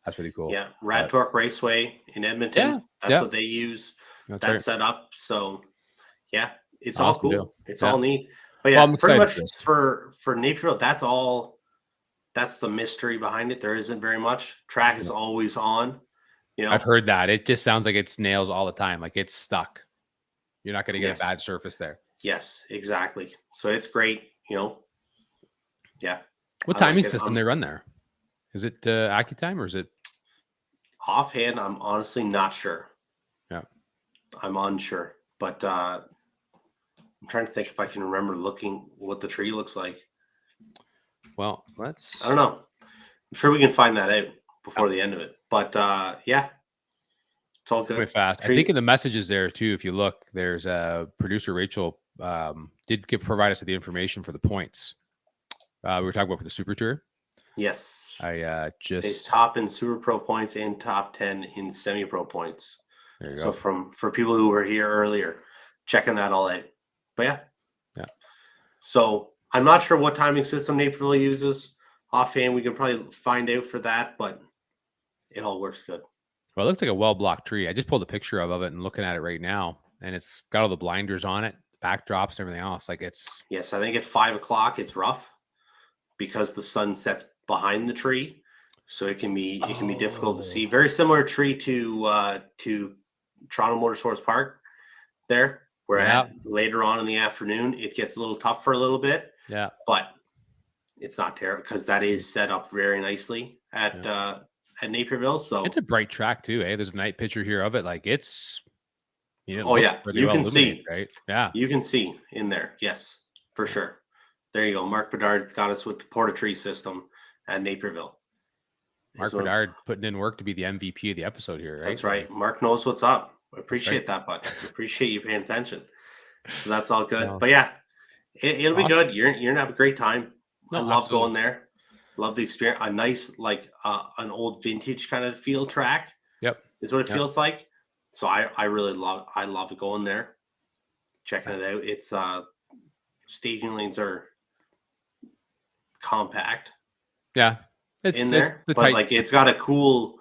that's really cool. Yeah, Radtorque Raceway in Edmonton. That's what they use. That's set up. So yeah, it's all cool. It's all neat. But yeah, pretty much for Naperville, that's all. That's the mystery behind it. There isn't very much. Track is always on. I've heard that. It just sounds like it snails all the time. Like it's stuck. You're not going to get a bad surface there. Yes, exactly. So it's great. Yeah. What timing system they run there? Is it AccuTime or is it? Offhand, I'm honestly not sure. Yeah. I'm unsure. But I'm trying to think if I can remember looking what the tree looks like. Well, I don't know. I'm sure we can find that out before the end of it. But it's all good. Quite fast. I think in the messages there too, if you look, there's producer Rachel did provide us with the information for the points. We were talking about for the Super Tour. Yes. It's top in Super Pro points and top 10 in Semi Pro points. There you go. So for people who were here earlier, checking that all out. But yeah. So I'm not sure what timing system Naperville uses. Offhand, we could probably find out for that, but it all works good. Well, it looks like a well-blocked tree. I just pulled a picture of it and looking at it right now, and it's got all the blinders on it, backdrops, and everything else. Like it's. Yes, I think at 5 o'clock it's rough because the sun sets behind the tree, so it can be difficult to see. Very similar tree to Toronto Motorsports Park there, where later on in the afternoon it gets a little tough for a little bit. Yeah, but it's not terrible because that is set up very nicely at Naperville. So It's a bright track too, eh? There's a night picture here of it. Like it's, it oh looks yeah, pretty you well can illuminated, see, right? Yeah. you can see in there. Yes, for sure. There you go. Mark Bedard's got us with the Porta-Tree system at Naperville. Mark So- Bedard putting in work to be the MVP of the episode here, right? That's right. Mark knows what's up. I appreciate that, bud. Appreciate you paying attention. So that's all good. Well, but yeah, it'll be awesome. good. You're gonna have a great time. No, I love absolutely. going there. Love the experience. A nice like an old vintage kind of field track Yep. is what it Yep. feels like. So I really love going there, checking it out. It's staging lanes are compact Yeah. It's in there, the but type. like it's got a cool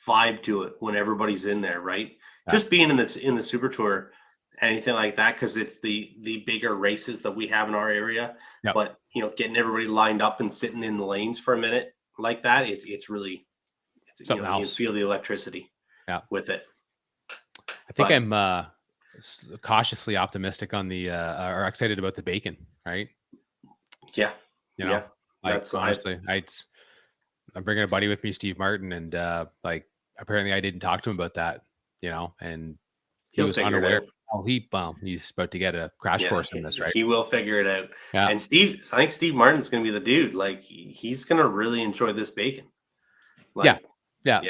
vibe to it when everybody's in there, right? Yeah. Just being in the Super Tour, anything like that, because it's the bigger races that we have in our area. Yep. But you know, getting everybody lined up and sitting in the lanes for a minute like that, it's really Something you can else. feel the electricity with it. I think but- I'm cautiously optimistic on the or excited about the bacon, right? Yeah. You know, Yeah. like That's- honestly, I'm bringing a buddy with me, Steve Martin, and like apparently I didn't talk to him about that, you know, and he He'll was figure it unaware. out. Oh, he's about to get a crash course in this, right? He will figure it out. Yeah. And I think Steve Martin's going to be the dude. Like he's going to really enjoy this bacon. Yeah. I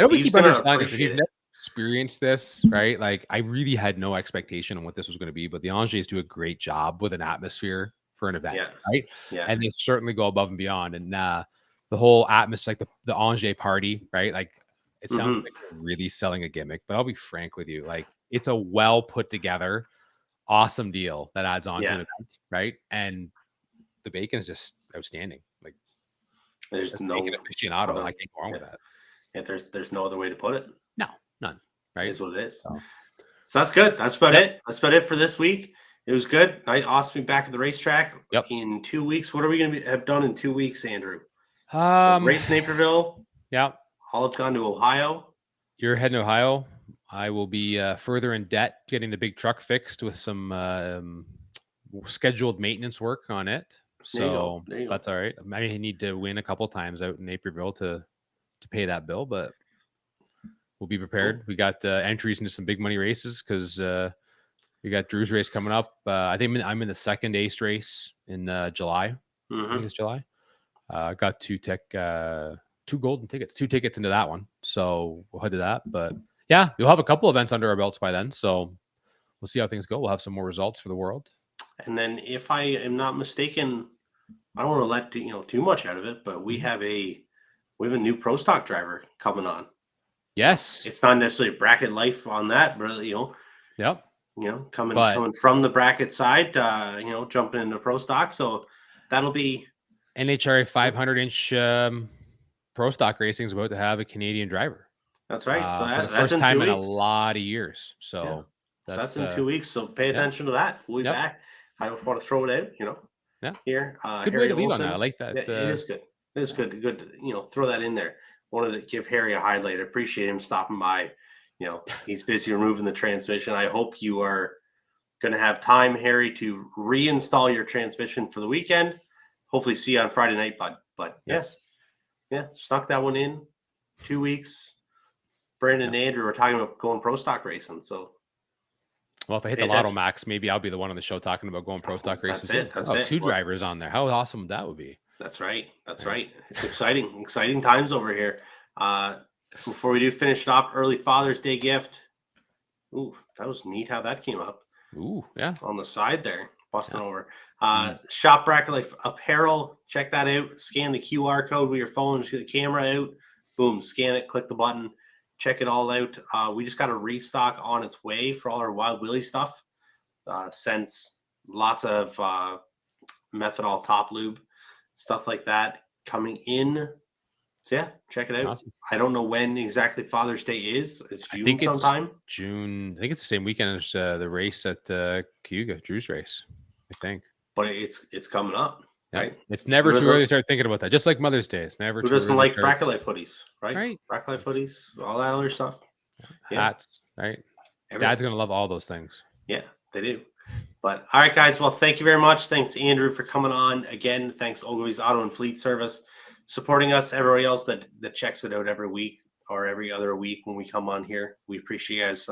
know we Steve's keep gonna understanding this. If appreciate you've it. never experienced this, right? Like I really had no expectation on what this was going to be, but the Angers do a great job with an atmosphere for an event, Yeah. right? Yeah. And they certainly go above and beyond. And the whole atmosphere, like the Angers party, right? Like it sounds Mhm. like they're really selling a gimmick, but I'll be frank with you. Like it's a well put together, awesome deal that adds on to Yeah. an event, right? And the bacon is just outstanding. Like There's as a no bacon aficionado, other- I can't go wrong with that. Yeah, there's no other way to put it. No, none. Right? Is what it is. So- So that's good. That's about Yep. it. That's about it for this week. It was good. Nice, awesome to be back at the racetrack. Yep. In 2 weeks. What are we going to have done in 2 weeks, Andrew? Um, Race Naperville. yeah. All have gone to Ohio. You're heading to Ohio. I will be further in debt getting the big truck fixed with some scheduled maintenance work on it. There you go. So There you go. that's all right. I may need to win a couple times out in Naperville to pay that bill, but we'll be prepared. We got entries into some big money races because we got Drew's race coming up. I think I'm in the second ace race in July. I Mhm. think it's July. Got two golden tickets, 2 tickets into that one. So we'll head to that. But yeah, you'll have a couple events under our belts by then. So we'll see how things go. We'll have some more results for the world. And then, if I am not mistaken, I don't want to let too much out of it, but we have a new pro stock driver coming on. Yes. It's not necessarily bracket life on that, but Yep. coming from the bracket side, jumping into pro stock. So that'll be NHRA 500-inch pro stock racing is about to have a Canadian driver. that's right. So For the that's first in time 2 in a weeks. lot of years. So So that's in 2 weeks. So pay attention to that. We'll be Yep. back. I just want to throw it out, Yeah. here. Good Harry way to lead on Olsen. that. I like that. Yeah, it is good. It is good. Good to, throw that in there. Wanted to give Harry a highlight. I appreciate him stopping by. He's busy removing the transmission. I hope you are going to have time, Harry, to reinstall your transmission for the weekend. Hopefully see you on Friday night, bud. But Yes. yeah, snuck that one in. 2 weeks. Brandon and Andrew were talking about going pro stock racing. So Well, if I hit Pay the Lotto attention. Max, maybe I'll be the one on the show talking about going pro stock That's racing. it, too. that's Oh, it. 2 Well, drivers on there. How awesome that would be. that's right. That's Yeah. right. It's exciting times over here. Before we do finish it off, early Father's Day gift. Ooh, that was neat how that came up Ooh, yeah. on the side there, busting Yeah. over. Shop Bracket Life Apparel. Check that out. Scan the QR code with your phone. Just get the camera out. Boom, scan it. Click the button. Check it all out. We just got a restock on its way for all our Wild Willie stuff. Since lots of methanol top lube, stuff like that coming in. So yeah, check it out. Awesome. I don't know when exactly Father's Day is. It's I June think it's sometime. June. I think it's the same weekend as the race at Cayuga, Drew's race. I think. But it's coming up, Yeah. right? It's never Who too doesn't- early to start thinking about that. Just like Mother's Day, it's never Who too doesn't early like to Bracket start- Life hoodies, right? Right. Bracket Life hoodies, all that other stuff. Yeah. hats, right? Everything. Dad's gonna love all those things. Yeah, they do. But all right, guys. Well, thank you very much. Thanks to Andrew for coming on again. Thanks Ogilvie's Auto and Fleet Service supporting us. Everybody else that checks it out every week or every other week when we come on here, we appreciate you guys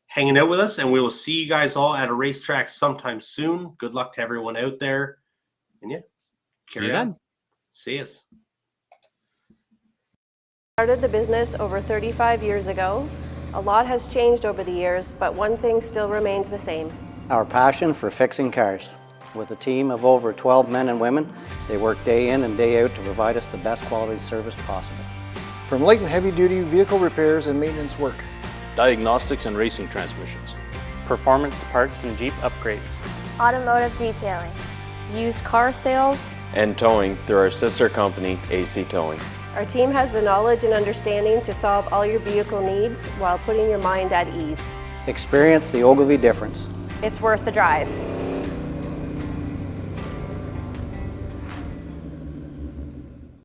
hanging out with us, and we will see you guys all at a racetrack sometime soon. Good luck to everyone out there, and yeah, See you then. See us. Started the business over 35 years ago. A lot has changed over the years, but one thing still remains the same. Our passion for fixing cars. With a team of over 12 men and women, they work day in and day out to provide us the best quality service possible. From light and heavy duty vehicle repairs and maintenance work. Diagnostics and racing transmissions. Performance parts and Jeep upgrades. automotive detailing, used car sales, and towing through our sister company, AC Towing. Our team has the knowledge and understanding to solve all your vehicle needs while putting your mind at ease. Experience the Ogilvie difference. It's worth the drive.